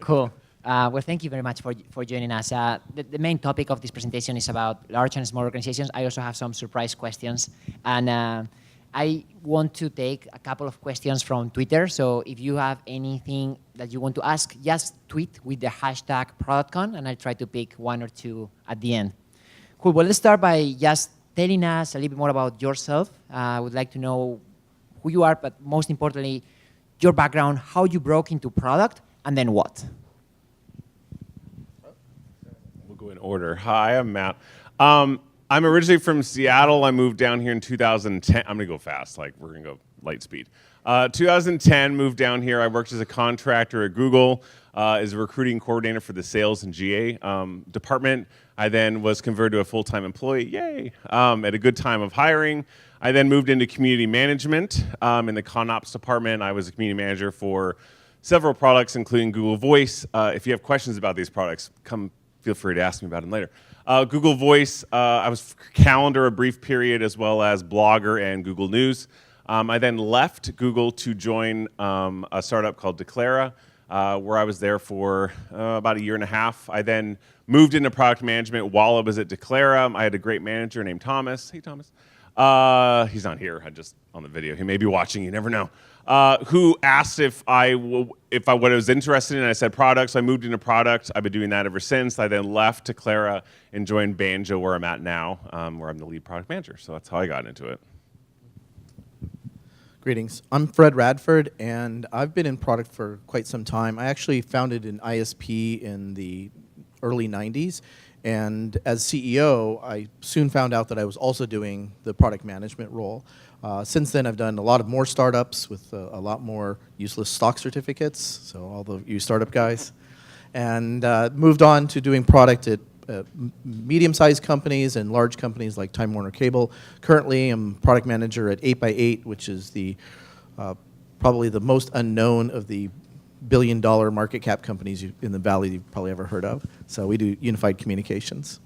Cool. Well, thank you very much for joining us. The main topic of this presentation is about large and small organizations. I also have some surprise questions. And I want to take a couple of questions from Twitter. So if you have anything that you want to ask, just tweet with the hashtag ProdCon, and I'll try to pick one or two at the end. Cool. Well, let's start by just telling us a little bit more about yourself. I would like to know who you are, but most importantly, your background, how you broke into product, and then what? We'll go in order. Hi, I'm Matt. I'm originally from Seattle. I moved down here in 2010. I'm going to go fast, like we're going to go light speed. 2010, moved down here. I worked as a contractor at Google as a recruiting coordinator for the sales and GA department. I then was converted to a full-time employee, yay, at a good time of hiring. I then moved into community management in the ConOps department. I was a community manager for several products, including Google Voice. If you have questions about these products, feel free to ask me about them later. Google Voice, I was Calendar a brief period, as well as Blogger and Google News. I then left Google to join a startup called Declara, where I was there for about 1.5 years. I then moved into product management while I was at Declara. I had a great manager named Thomas. Hey, Thomas. He's not here, just on the video. He may be watching, you never know. Who asked if what I was interested in. I said product, so I moved into product. I've been doing that ever since. I then left Declara and joined Banjo, where I'm at now, where I'm the lead product manager. So that's how I got into it. Greetings. I'm Fred Radford, and I've been in product for quite some time. I actually founded an ISP in the early 90s, and as CEO, I soon found out that I was also doing the product management role. Since then, I've done a lot of more startups with a lot more useless stock certificates, so all the you startup guys, and moved on to doing product at medium-sized companies and large companies like Time Warner Cable. Currently, I'm product manager at 8x8, which is the probably the most unknown of the billion-dollar market cap companies in the Valley you've probably ever heard of. So we do unified communications.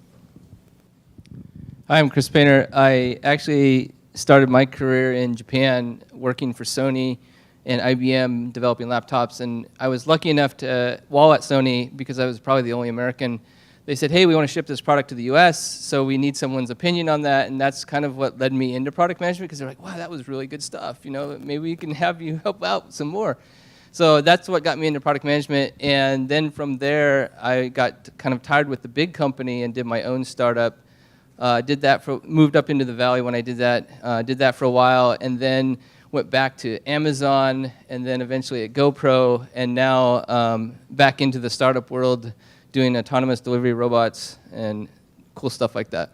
Hi, I'm Chris Painter. I actually started my career in Japan working for Sony and IBM developing laptops, and I was lucky enough to, while at Sony, because I was probably the only American, they said, hey, we want to ship this product to the US, so we need someone's opinion on that, and that's kind of what led me into product management, because they're like, wow, that was really good stuff, you know, maybe we can have you help out some more. So that's what got me into product management, and then from there, I got kind of tired with the big company and did my own startup. Moved up into the Valley when I did that for a while, and then went back to Amazon, and then eventually at GoPro, and now back into the startup world, doing autonomous delivery robots and cool stuff like that.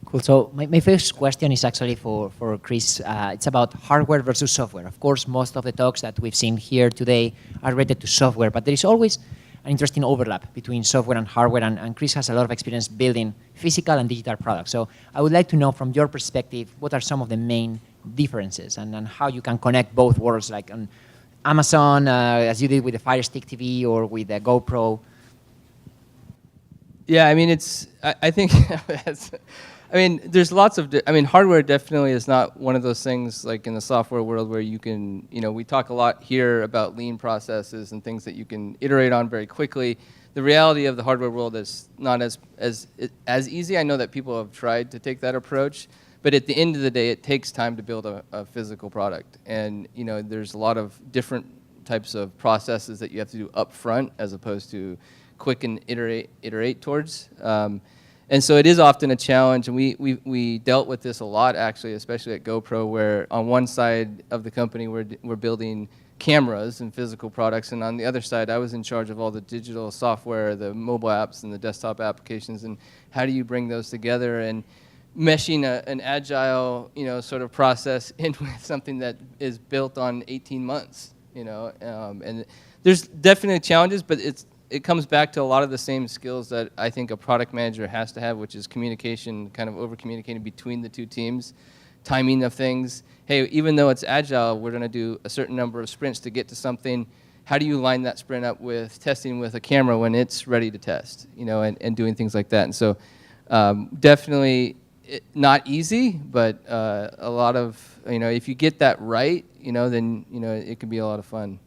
Cool. So my first question is actually for Chris. It's about hardware versus software. Of course, most of the talks that we've seen here today are related to software, but there is always an interesting overlap between software and hardware, and Chris has a lot of experience building physical and digital products. So I would like to know from your perspective, what are some of the main differences and how you can connect both worlds, like on Amazon, as you did with the Fire Stick TV or with the GoPro? Yeah, I mean, I think, I mean, there's lots of, hardware definitely is not one of those things like in the software world where you can, we talk a lot here about lean processes and things that you can iterate on very quickly. The reality of the hardware world is not as easy. I know that people have tried to take that approach, but at the end of the day, it takes time to build a physical product. And, there's a lot of different types of processes that you have to do up front as opposed to quick and iterate towards. And so it is often a challenge, and we dealt with this a lot, actually, especially at GoPro, where on one side of the company we're building cameras and physical products, and on the other side I was in charge of all the digital software, the mobile apps and the desktop applications, and how do you bring those together and meshing an agile sort of process in with something that is built on 18 months, and there's definitely challenges, but it comes back to a lot of the same skills that I think a product manager has to have, which is communication, kind of over-communicating between the two teams, timing of things. Hey, even though it's agile, we're going to do a certain number of sprints to get to something. How do you line that sprint up with testing with a camera when it's ready to test, and doing things like that. And so definitely not easy, but a lot of, if you get that right, then, it can be a lot of fun.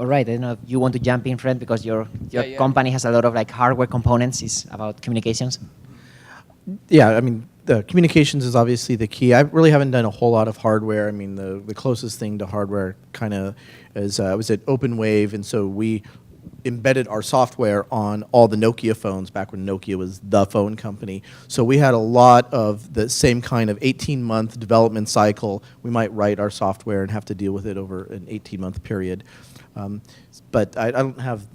All right, I don't know if you want to jump in, Fred, because your Yeah. company has a lot of like hardware components. It's about communications. Yeah, I mean, the communications is obviously the key. I really haven't done a whole lot of hardware. I mean, the closest thing to hardware kind of is I was at OpenWave, and so we embedded our software on all the Nokia phones back when Nokia was the phone company. So we had a lot of the same kind of 18-month development cycle. We might write our software and have to deal with it over an 18-month period. But I don't have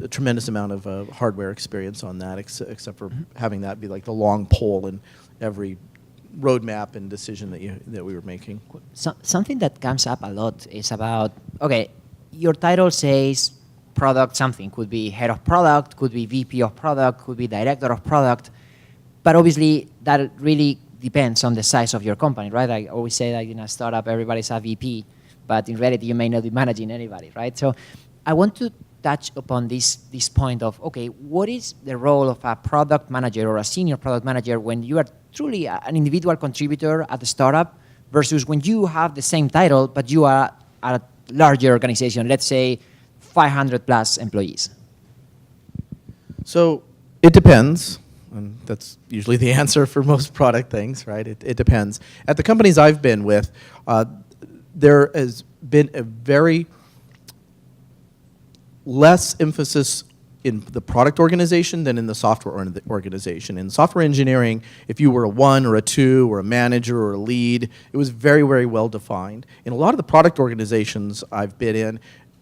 a tremendous amount of hardware experience on that, except for having that be like the long pole in every roadmap and decision that we were making. Something that comes up a lot is about, okay, your title says product something. Could be head of product, could be VP of product, could be director of product. But obviously, that really depends on the size of your company, right? I always say that in a startup, everybody's a VP, but in reality, you may not be managing anybody, right? So I want to touch upon this point of, okay, what is the role of a product manager or a senior product manager when you are truly an individual contributor at the startup versus when you have the same title, but you are at a larger organization, let's say 500 plus employees? So it depends, and that's usually the answer for most product things, right? It depends. At the companies I've been with, there has been a very less emphasis in the product organization than in the software organization. In software engineering, if you were a 1 or a 2 or a manager or a lead, it was very, very well defined. In a lot of the product organizations I've been in,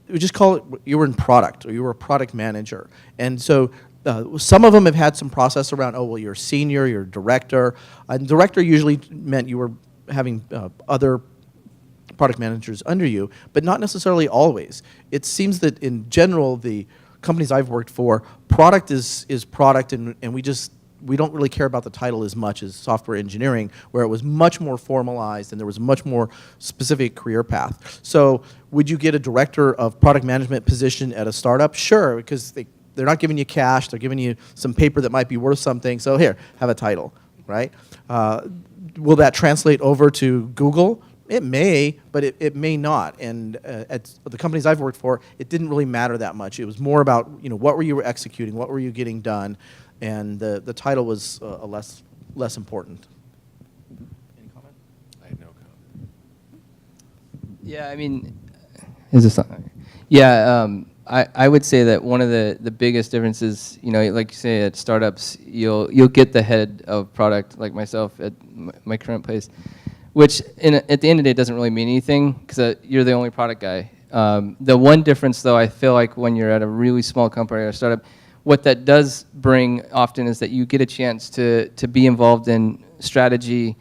we just call it you were in product or you were a product manager. And so some of them have had some process around, oh, well, you're senior, you're director. And director usually meant you were having other product managers under you, but not necessarily always. It seems that in general, the companies I've worked for, product is product, and we don't really care about the title as much as software engineering, where it was much more formalized and there was a much more specific career path. So would you get a director of product management position at a startup? Sure, because they're not giving you cash, they're giving you some paper that might be worth something, so here, have a title, right? Will that translate over to Google? It may, but it may not. And at the companies I've worked for, it didn't really matter that much. It was more about, what were you executing, what were you getting done, and the title was less important. Any comment? I had no comment. Yeah, I mean, is this on? Yeah, I would say that one of the biggest differences, like you say at startups, you'll get the head of product, like myself at my current place, which at the end of the day doesn't really mean anything because you're the only product guy. The one difference, though, I feel like when you're at a really small company or a startup, what that does bring often is that you get a chance to be involved in strategy,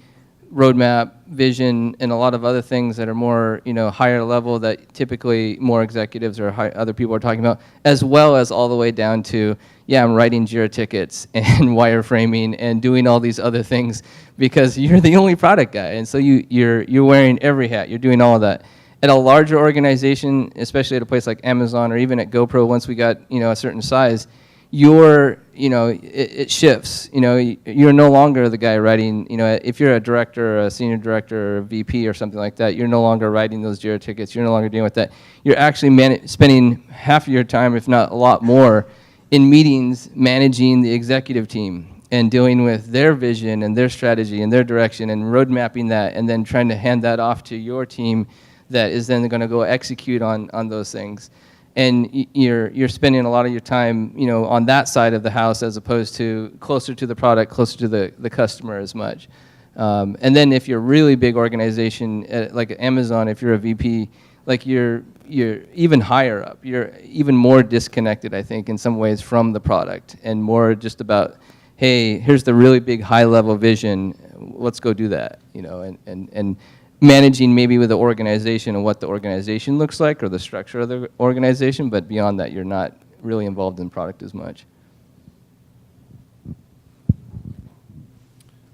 roadmap, vision, and a lot of other things that are more higher level that typically more executives or other people are talking about, as well as all the way down to, I'm writing Jira tickets and wireframing and doing all these other things because you're the only product guy, and so you're wearing every hat. You're doing all of that. At a larger organization, especially at a place like Amazon or even at GoPro, once we got a certain size, it shifts. You're no longer the guy writing. If you're a director, or a senior director, or a VP, or something like that, you're no longer writing those Jira tickets. You're no longer dealing with that. You're actually spending half of your time, if not a lot more, in meetings managing the executive team and dealing with their vision and their strategy and their direction and road mapping that, and then trying to hand that off to your team that is then going to go execute on those things. And you're spending a lot of your time, on that side of the house as opposed to closer to the product, closer to the customer as much. And then if you're a really big organization, like Amazon, if you're a VP, like you're even higher up. You're even more disconnected, I think, in some ways from the product and more just about, hey, here's the really big high-level vision. Let's go do that, and managing maybe with the organization and what the organization looks like or the structure of the organization, but beyond that, you're not really involved in product as much.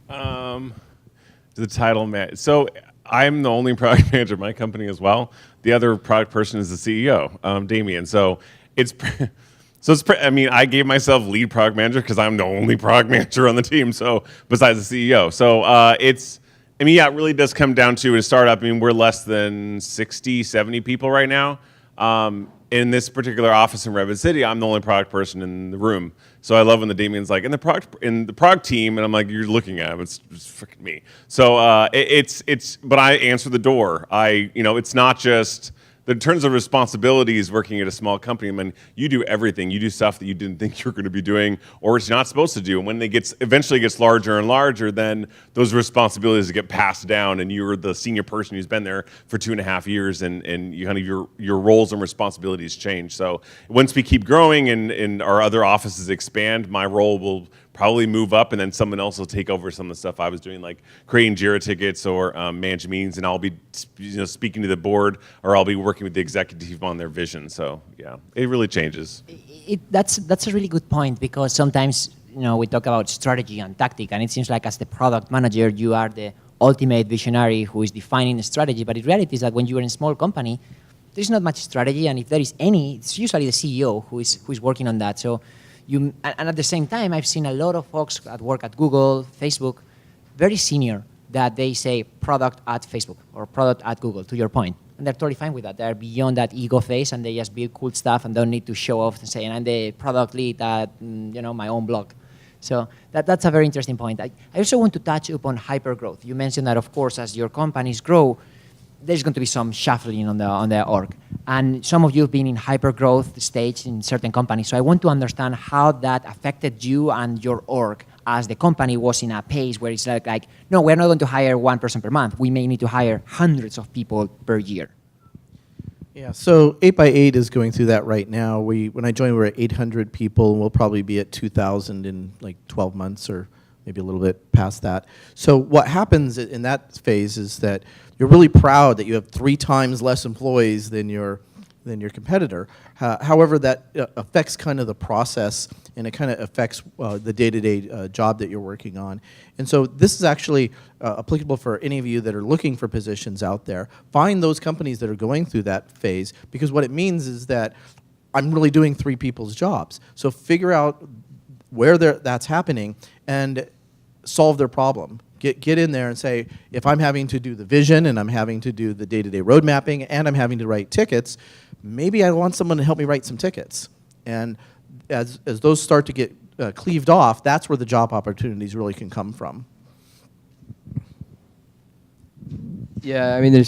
The title man. So I'm the only product manager at my company as well. The other product person is the CEO, Damien. So I gave myself lead product manager because I'm the only product manager on the team. So besides the CEO, so it really does come down to a startup. We're less than 60, 70 people right now. in this particular office in Redwood City, I'm the only product person in the room. So I love when the Damien's like, in the product team, and I'm like, you're looking at him, it's freaking me. So but I answer the door. It's not just, in terms of responsibilities working at a small company, I mean, you do everything. You do stuff that you didn't think you were going to be doing or it's not supposed to do. And when they eventually gets larger and larger, then those responsibilities get passed down, and you're the senior person who's been there for 2.5 years, and you kind of your roles and responsibilities change. So once we keep growing and our other offices expand, my role will probably move up, and then someone else will take over some of the stuff I was doing, like creating JIRA tickets or managing meetings, and I'll be speaking to the board, or I'll be working with the executive team on their vision. So yeah, it really changes. That's a really good point, because sometimes we talk about strategy and tactic, and it seems like as the product manager you are the ultimate visionary who is defining the strategy. But in reality is that when you are in a small company, there's not much strategy, and if there is any, it's usually the CEO who is working on that. So. And at the same time, I've seen a lot of folks at work at Google, Facebook, very senior, that they say product at Facebook or product at Google, to your point. And they're totally fine with that. They're beyond that ego phase, and they just build cool stuff and don't need to show off and say, I'm the product lead at my own blog. So that's a very interesting point. I also want to touch upon hypergrowth. You mentioned that, of course, as your companies grow, there's going to be some shuffling on the org. And some of you have been in hypergrowth stage in certain companies. So I want to understand how that affected you and your org as the company was in a pace where it's like, no, we're not going to hire one person per month. We may need to hire hundreds of people per year. Yeah, so 8x8 is going through that right now. When I joined, we were at 800 people, and we'll probably be at 2,000 in like 12 months or maybe a little bit past that. So what happens in that phase is that you're really proud that you have 3 times less employees than your competitor. However, that affects kind of the process, and it kind of affects the day-to-day job that you're working on. And so this is actually applicable for any of you that are looking for positions out there. Find those companies that are going through that phase, because what it means is that I'm really doing 3 people's jobs. So figure out where that's happening and solve their problem. Get in there and say, if I'm having to do the vision and I'm having to do the day-to-day road mapping and I'm having to write tickets, maybe I want someone to help me write some tickets. And as those start to get cleaved off, that's where the job opportunities really can come from. Yeah, I mean,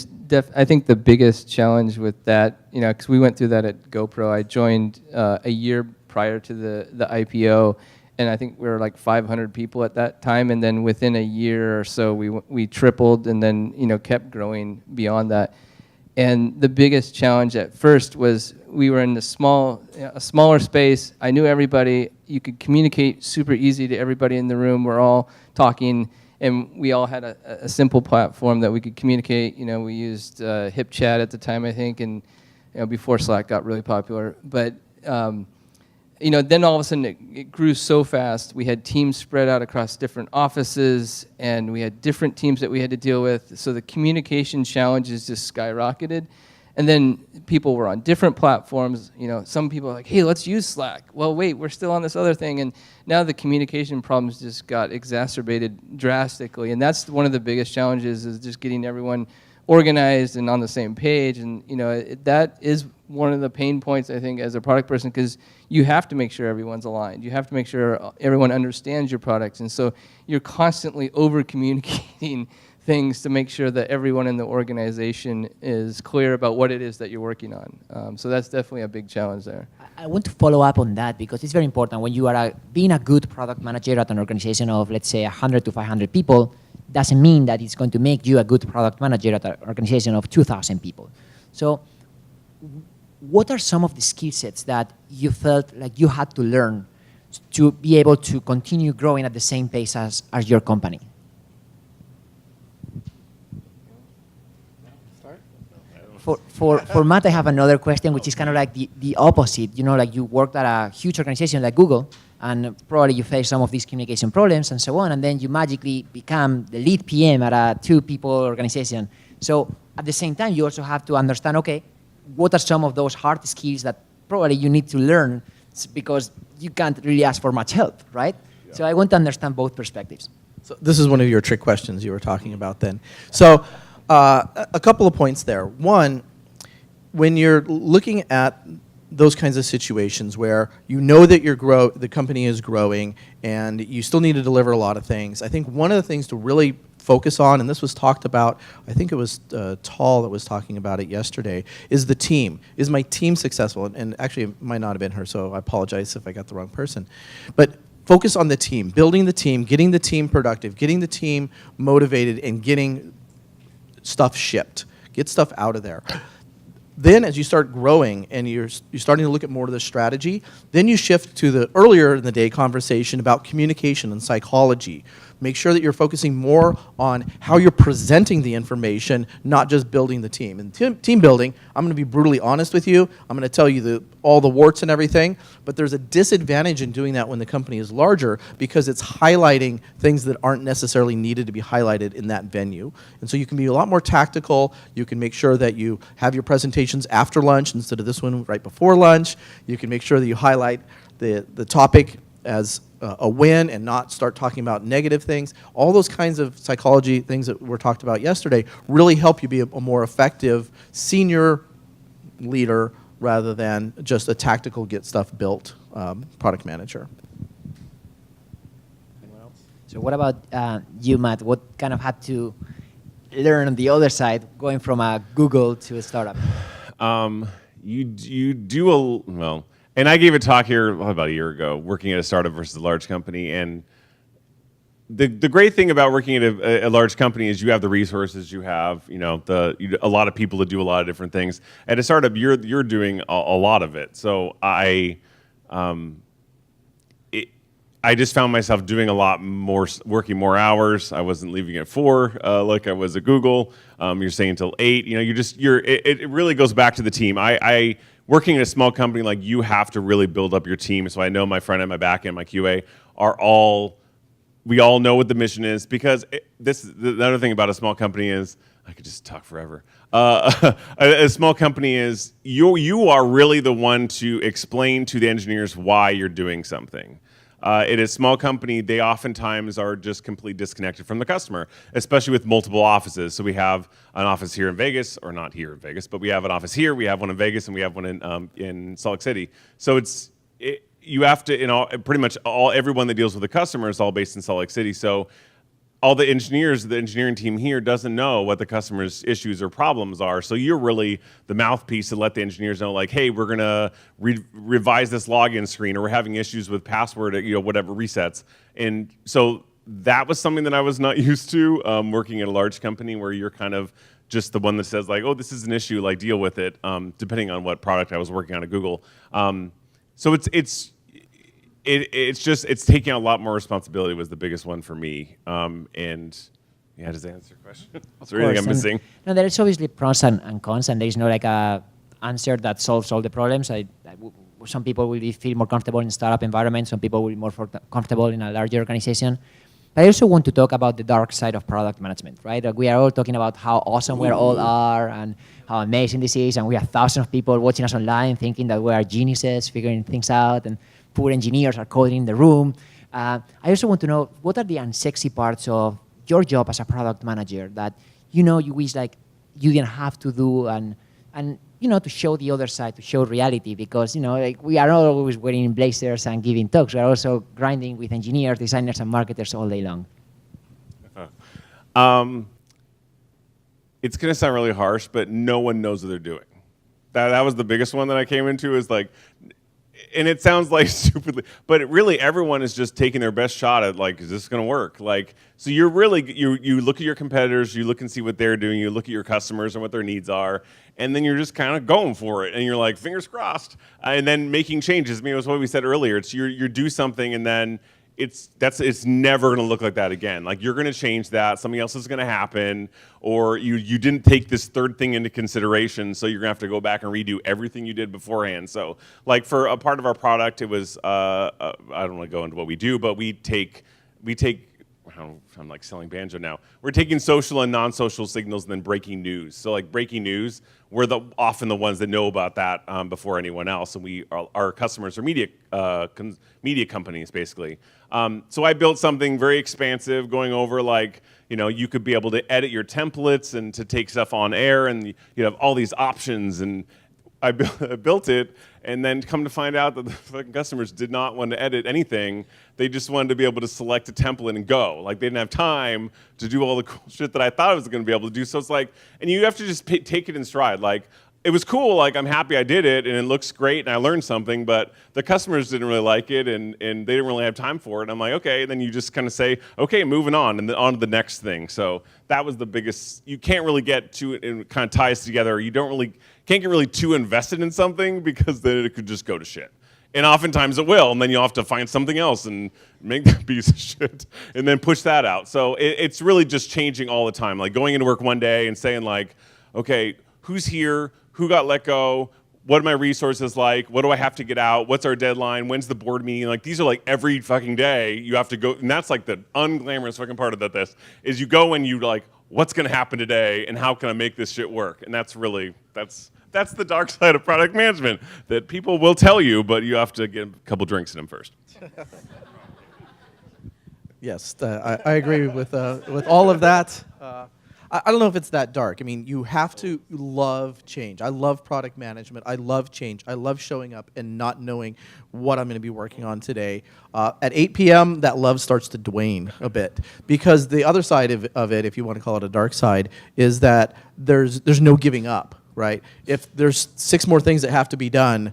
I think the biggest challenge with that, because we went through that at GoPro. I joined a year prior to the IPO, and I think we were like 500 people at that time, and then within a year or so, we tripled, and then kept growing beyond that. And the biggest challenge at first was we were in a smaller space. I knew everybody. You could communicate super easy to everybody in the room. We're all talking, and we all had a simple platform that we could communicate. We used HipChat at the time, I think, and before Slack got really popular. But then all of a sudden it grew so fast. We had teams spread out across different offices, and we had different teams that we had to deal with. So the communication challenges just skyrocketed. And then people were on different platforms. Some people are like, hey, let's use Slack. Well, wait, we're still on this other thing. And now the communication problems just got exacerbated drastically. And that's one of the biggest challenges, is just getting everyone organized and on the same page. And that is one of the pain points, I think, as a product person, because you have to make sure everyone's aligned. You have to make sure everyone understands your products. And so you're constantly over-communicating things to make sure that everyone in the organization is clear about what it is that you're working on. So that's definitely a big challenge there. I want to follow up on that, because it's very important. When you are being a good product manager at an organization of, let's say, 100 to 500 people, doesn't mean that it's going to make you a good product manager at an organization of 2,000 people. So what are some of the skill sets that you felt like you had to learn to be able to continue growing at the same pace as your company? For Matt, I have another question, which is kind of like the opposite. Like you worked at a huge organization like Google, and probably you face some of these communication problems and so on, and then you magically become the lead PM at a 2-people organization. So at the same time, you also have to understand, okay, what are some of those hard skills that probably you need to learn, because you can't really ask for much help, right? Yeah. So I want to understand both perspectives. So this is one of your trick questions you were talking about then. So a couple of points there. One, when you're looking at those kinds of situations where you know that the company is growing and you still need to deliver a lot of things. I think one of the things to really focus on, and this was talked about, I think it was Tall that was talking about it yesterday, is the team. Is my team successful? And actually, it might not have been her, so I apologize if I got the wrong person. But focus on the team, building the team, getting the team productive, getting the team motivated, and getting stuff shipped. Get stuff out of there. Then as you start growing and you're starting to look at more of the strategy, then you shift to the earlier in the day conversation about communication and psychology. Make sure that you're focusing more on how you're presenting the information, not just building the team. And team building, I'm going to be brutally honest with you. I'm going to tell you all the warts and everything, but there's a disadvantage in doing that when the company is larger because it's highlighting things that aren't necessarily needed to be highlighted in that venue. And so you can be a lot more tactical. You can make sure that you have your presentations after lunch instead of this one right before lunch. You can make sure that you highlight the topic as a win and not start talking about negative things. All those kinds of psychology things that were talked about yesterday really help you be a more effective senior leader rather than just a tactical get stuff built product manager. Anyone else? So what about you, Matt? What kind of had to learn on the other side going from a Google to a startup? You do well. And I gave a talk here about a year ago, working at a startup versus a large company. And the great thing about working at a large company is you have the resources, you have a lot of people to do a lot of different things. At a startup, you're doing a lot of it. So I just found myself doing a lot more, working more hours. I wasn't leaving at 4 like I was at Google. You're staying until 8. It really goes back to the team. Working in a small company, like you have to really build up your team. So I know my front end, my back end, my QA we all know what the mission is because the other thing about a small company is, I could just talk forever. A small company is, you are really the one to explain to the engineers why you're doing something. At a small company, they oftentimes are just completely disconnected from the customer, especially with multiple offices. So we have an office here in Vegas, or not here in Vegas, but we have an office here, we have one in Vegas, and we have one in Salt Lake City. So you have to, pretty much everyone that deals with the customer is all based in Salt Lake City. So all the engineering team here doesn't know what the customer's issues or problems are. So you're really the mouthpiece to let the engineers know, like, hey, we're gonna revise this login screen, or we're having issues with password, whatever resets. And so that was something that I was not used to working at a large company where you're kind of just the one that says like, oh, this is an issue, like deal with it, depending on what product I was working on at Google. So it's taking a lot more responsibility was the biggest one for me. And yeah, does that answer your question? Is there anything I'm missing? No, there is obviously pros and cons, and there is no like a answer that solves all the problems. Some people will feel more comfortable in a startup environment. Some people will be more comfortable in a larger organization. But I also want to talk about the dark side of product management, right? Like we are all talking about how awesome we all are and how amazing this is, and we have thousands of people watching us online thinking that we are geniuses, figuring things out, and poor engineers are coding in the room. I also want to know, what are the unsexy parts of your job as a product manager that you wish like you didn't have to do, and to show the other side, to show reality, because like we are not always wearing blazers and giving talks. We are also grinding with engineers, designers, and marketers all day long. It's gonna sound really harsh, but no one knows what they're doing. That was the biggest one that I came into, is like, and it sounds like stupidly, but really everyone is just taking their best shot at like, is this going to work? Like, so you're really, you look at your competitors, you look and see what they're doing, you look at your customers and what their needs are, and then you're just kind of going for it, and you're like, fingers crossed, and then making changes. I mean, it was what we said earlier. It's you do something, and then it's never going to look like that again. Like, you're going to change that, something else is going to happen, or you didn't take this third thing into consideration, so you're going to have to go back and redo everything you did beforehand. So like for a part of our product, it was I don't want to go into what we do, but we take I'm like selling Banjo now. We're taking social and non-social signals and then breaking news. So like breaking news, we're often the ones that know about that before anyone else, and our customers are media companies basically. So I built something very expansive, going over like, you could be able to edit your templates and to take stuff on air, and you have all these options. And I built it, and then come to find out that the fucking customers did not want to edit anything. They just wanted to be able to select a template and go. Like, they didn't have time to do all the cool shit that I thought I was going to be able to do. So it's like, and you have to just take it in stride. Like, it was cool, like, I'm happy I did it, and it looks great, and I learned something, but the customers didn't really like it, and they didn't really have time for it. And I'm like, okay, and then you just kind of say, okay, moving on, and then on to the next thing. So that was the biggest, you can't really get too, it kind of ties together, you can't get really too invested in something, because then it could just go to shit. And oftentimes it will, and then you'll have to find something else and make that piece of shit, and then push that out. So it's really just changing all the time, like going into work one day and saying like, okay, who's here? Who got let go? What are my resources like? What do I have to get out? What's our deadline? When's the board meeting? Like, these are like every fucking day you have to go, and that's like the unglamorous fucking part of this, is you go and you like, what's gonna happen today and how can I make this shit work? And that's really, that's the dark side of product management that people will tell you, but you have to get a couple drinks in them first. Yes, I agree with all of that. I don't know if it's that dark. I mean, you have to love change. I love product management. I love change. I love showing up and not knowing what I'm going to be working on today. At 8 p.m., that love starts to wane a bit, because the other side of it, if you want to call it a dark side, is that there's no giving up, right? If there's 6 more things that have to be done,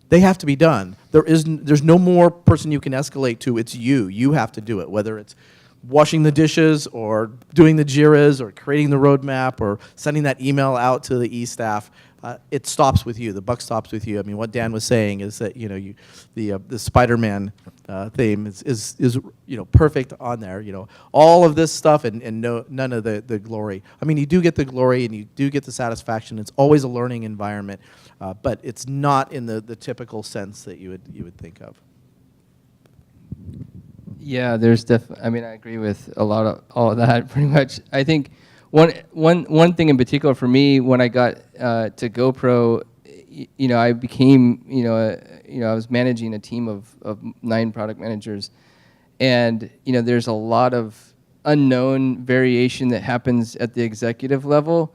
they have to be done. There's no more person you can escalate to. It's you. You have to do it, whether it's washing the dishes or doing the JIRAs or creating the roadmap or sending that email out to the e-staff. It stops with you. The buck stops with you. I mean, what Dan was saying is that, you know, the Spider-Man theme is perfect on there. You know, all of this stuff and none of the glory. I mean, you do get the glory and you do get the satisfaction. It's always a learning environment, but it's not in the typical sense that you would think of. Yeah, there's definitely. I mean, I agree with a lot of all of that. Pretty much, I think one thing in particular for me when I got to GoPro, you know, I became, I was managing a team of 9 product managers, and you know, there's a lot of unknown variation that happens at the executive level.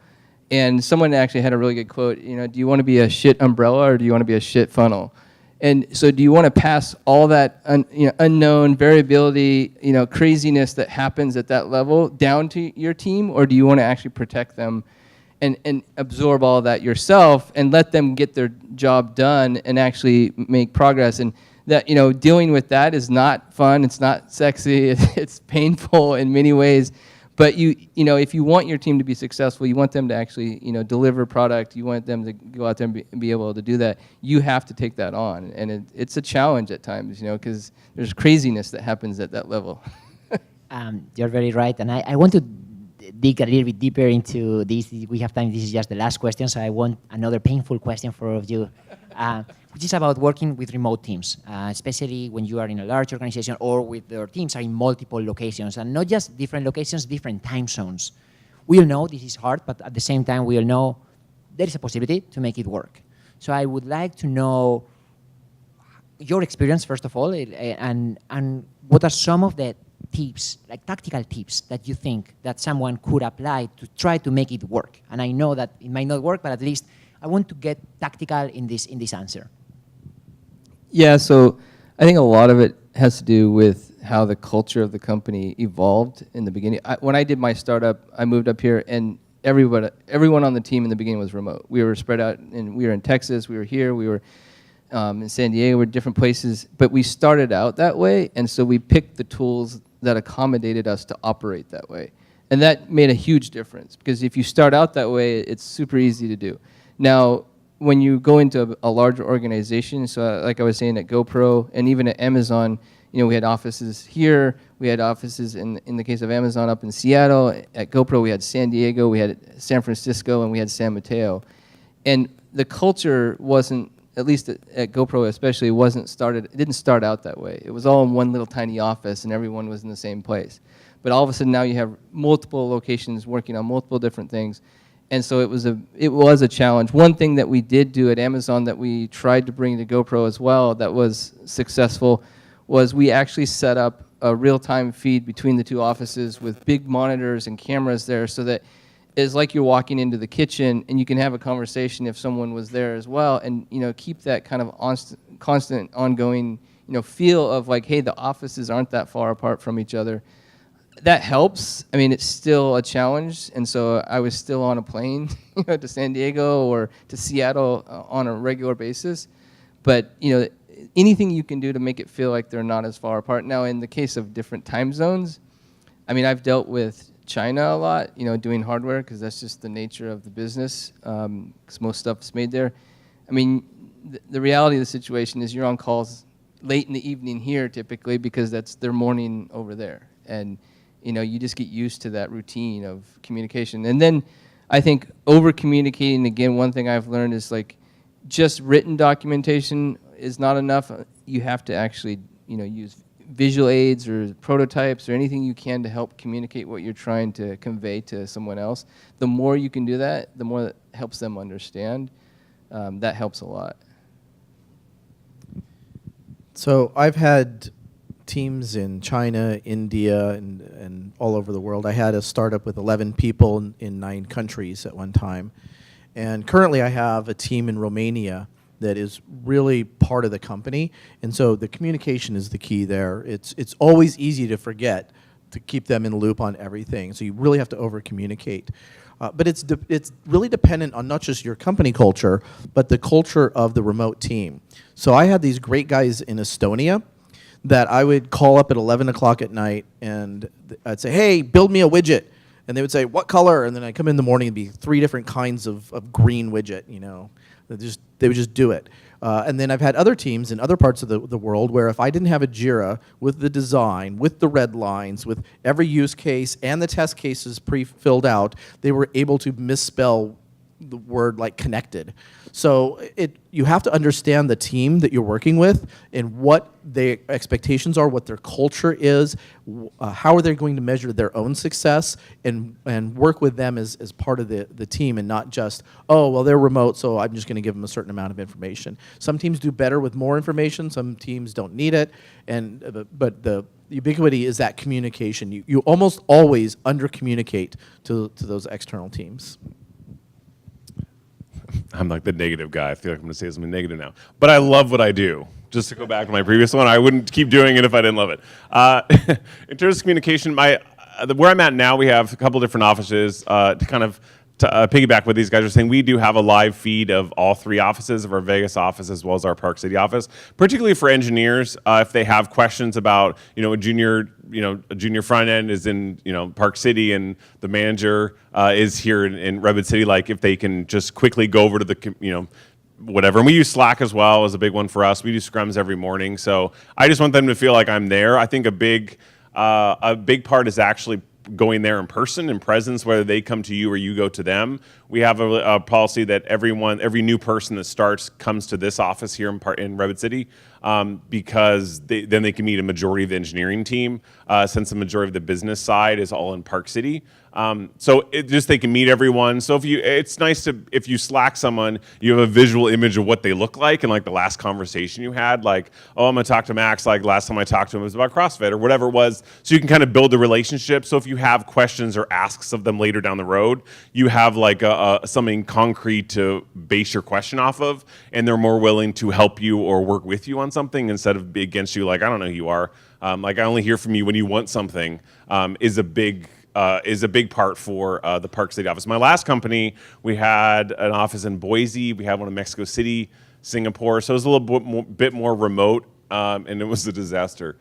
And someone actually had a really good quote. You know, do you want to be a shit umbrella or do you want to be a shit funnel? And so do you want to pass all that unknown variability, craziness that happens at that level down to your team, or do you want to actually protect them and absorb all of that yourself and let them get their job done and actually make progress? And that, dealing with that is not fun, it's not sexy, it's painful in many ways. But if you want your team to be successful, you want them to actually, deliver product. You want them to go out there and be able to do that. You have to take that on, and it's a challenge at times, because there's craziness that happens at that level. You're very right, and I want to dig a little bit deeper into this. We have time. This is just the last question, so I want another painful question for all of you, which is about working with remote teams, especially when you are in a large organization or with your teams are in multiple locations, and not just different locations, different time zones. We all know this is hard, but at the same time, we all know there is a possibility to make it work. So I would like to know your experience, first of all, and what are some of the tips, like tactical tips, that you think that someone could apply to try to make it work? And I know that it might not work, but at least I want to get tactical in this answer. Yeah, so I think a lot of it has to do with how the culture of the company evolved in the beginning. When I did my startup, I moved up here, and everyone on the team in the beginning was remote. We were spread out, and we were in Texas, we were here, we were in San Diego, we were different places, but we started out that way, and so we picked the tools that accommodated us to operate that way. And that made a huge difference, because if you start out that way, it's super easy to do. Now, when you go into a larger organization, so like I was saying at GoPro and even at Amazon, we had offices here, we had offices in the case of Amazon up in Seattle. At GoPro, we had San Diego, we had San Francisco, and we had San Mateo. And the culture wasn't, at least at GoPro especially, it didn't start out that way. It was all in one little tiny office and everyone was in the same place. But all of a sudden now you have multiple locations working on multiple different things. And so it was a challenge. One thing that we did do at Amazon that we tried to bring to GoPro as well that was successful was we actually set up a real-time feed between the two offices with big monitors and cameras there, so that is like you're walking into the kitchen, and you can have a conversation if someone was there as well, and keep that kind of constant, ongoing feel of like, hey, the offices aren't that far apart from each other. That helps. I mean, it's still a challenge, and so I was still on a plane to San Diego or to Seattle on a regular basis. But anything you can do to make it feel like they're not as far apart. Now, in the case of different time zones, I mean, I've dealt with China a lot, doing hardware, because that's just the nature of the business, because most stuff is made there. I mean, the reality of the situation is you're on calls late in the evening here typically, because that's their morning over there. And you just get used to that routine of communication. And then I think over-communicating, again, one thing I've learned is like just written documentation is not enough. You have to actually use visual aids or prototypes or anything you can to help communicate what you're trying to convey to someone else. The more you can do that, the more that helps them understand. That helps a lot. So I've had teams in China, India, and all over the world. I had a startup with 11 people in 9 countries at one time. And currently I have a team in Romania that is really part of the company, and so the communication is the key there. It's always easy to forget to keep them in the loop on everything, so you really have to over-communicate. But it's really dependent on not just your company culture, but the culture of the remote team. So I had these great guys in Estonia that I would call up at 11 o'clock at night, and I'd say, hey, build me a widget. And they would say, what color? And then I'd come in the morning and be 3 different kinds of green widget, They would just do it. And then I've had other teams in other parts of the world where if I didn't have a JIRA with the design, with the red lines, with every use case and the test cases pre-filled out, they were able to misspell the word like connected. So you have to understand the team that you're working with and what their expectations are, what their culture is, how are they going to measure their own success, and work with them as part of the team, and not just, oh, well, they're remote, so I'm just going to give them a certain amount of information. Some teams do better with more information, some teams don't need it, but the ubiquity is that communication. You almost always under-communicate to those external teams. I'm like the negative guy. I feel like I'm going to say something negative now. But I love what I do. Just to go back to my previous one, I wouldn't keep doing it if I didn't love it. In terms of communication, where I'm at now, we have a couple different offices to kind of piggyback what these guys are saying. We do have a live feed of all 3 offices, of our Vegas office as well as our Park City office, particularly for engineers. If they have questions about, a junior front end is in, Park City and the manager is here in Redwood City, like if they can just quickly go over to the, whatever. And we use Slack as well as a big one for us. We do scrums every morning. So I just want them to feel like I'm there. I think a big part is actually going there in person, in presence, whether they come to you or you go to them. We have a policy that every new person that starts comes to this office here in Redwood City, because then they can meet a majority of the engineering team, since the majority of the business side is all in Park City. So they can meet everyone. So it's nice if you Slack someone, you have a visual image of what they look like, and like the last conversation you had, like, oh, I'm gonna talk to Max, like last time I talked to him it was about CrossFit or whatever it was. So you can kind of build a relationship. So if you have questions or asks of them later down the road, you have like something concrete to base your question off of, and they're more willing to help you or work with you on something instead of be against you. Like, I don't know who you are. Like, I only hear from you when you want something. Is a big part for the Park City office. My last company, we had an office in Boise. We had one in Mexico City, Singapore. So it was a little bit more remote, and it was a disaster,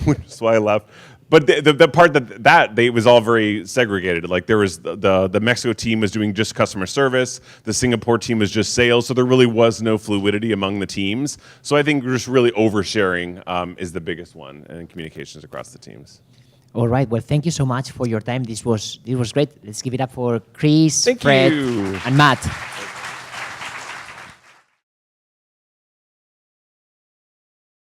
which is why I left. But the part that they was all very segregated. Like, there was the Mexico team was doing just customer service. The Singapore team was just sales. So there really was no fluidity among the teams. So I think just really oversharing is the biggest one, and communications across the teams. All right. Well, thank you so much for your time. This was great. Let's give it up for Chris, Thank Fred, you. and Matt.